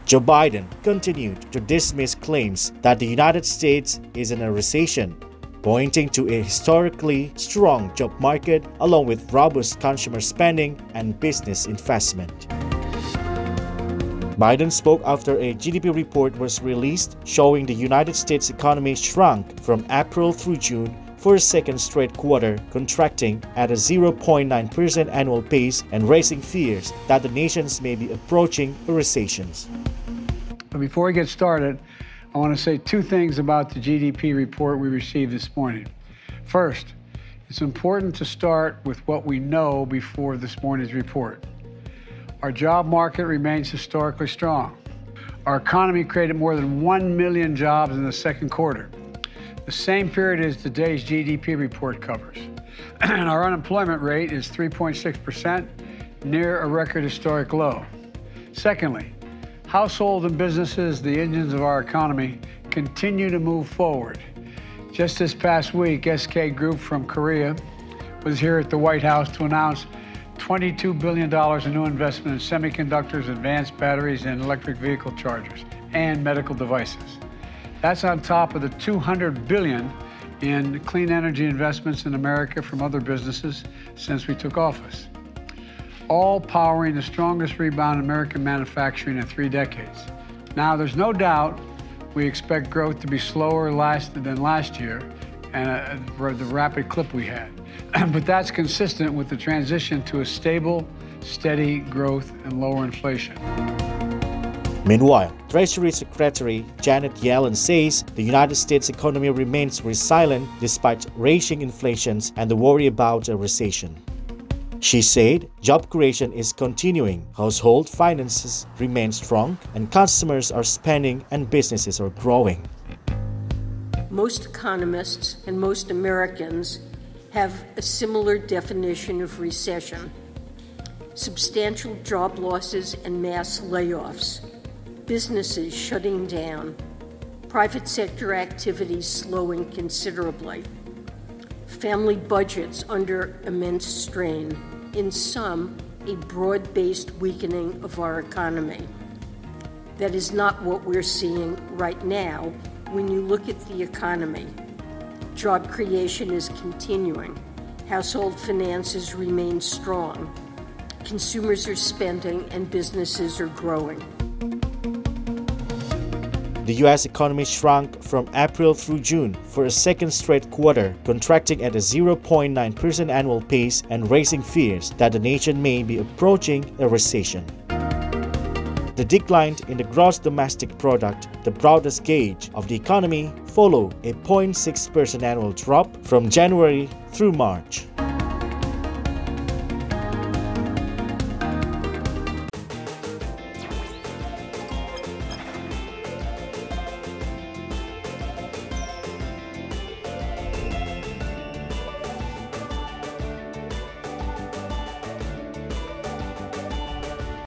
Joe Biden continued to dismiss claims that the United States is in a recession, pointing to a historically strong job market along with robust consumer spending and business investment. Biden spoke after a GDP report was released showing the United States economy shrunk from April through June for a second straight quarter, contracting at a 0.9% annual pace and raising fears that the nations may be approaching a recession. But before we get started, I want to say two things about the GDP report we received this morning. First, it's important to start with what we know before this morning's report. Our job market remains historically strong. Our economy created more than 1 million jobs in the second quarter, the same period as today's GDP report covers. And our unemployment rate is 3.6%, near a record historic low. Secondly, households and businesses, the engines of our economy, continue to move forward. Just this past week, SK Group from Korea was here at the White House to announce $22 billion in new investment in semiconductors, advanced batteries, and electric vehicle chargers, and medical devices. That's on top of the $200 billion in clean energy investments in America from other businesses since we took office, all powering the strongest rebound in American manufacturing in 3 decades. Now, there's no doubt we expect growth to be slower than last year and the rapid clip we had. But that's consistent with the transition to a stable, steady growth and lower inflation. Meanwhile, Treasury Secretary Janet Yellen says the United States economy remains resilient despite raging inflation and the worry about a recession. She said job creation is continuing, household finances remain strong, and customers are spending and businesses are growing. Most economists and most Americans have a similar definition of recession: substantial job losses and mass layoffs, businesses shutting down, private sector activities slowing considerably, family budgets under immense strain, in sum, a broad-based weakening of our economy. That is not what we're seeing right now when you look at the economy. Job creation is continuing. Household finances remain strong. Consumers are spending and businesses are growing. The U.S. economy shrunk from April through June for a second straight quarter, contracting at a 0.9% annual pace and raising fears that the nation may be approaching a recession. The decline in the gross domestic product, the broadest gauge of the economy, followed a 0.6% annual drop from January through March.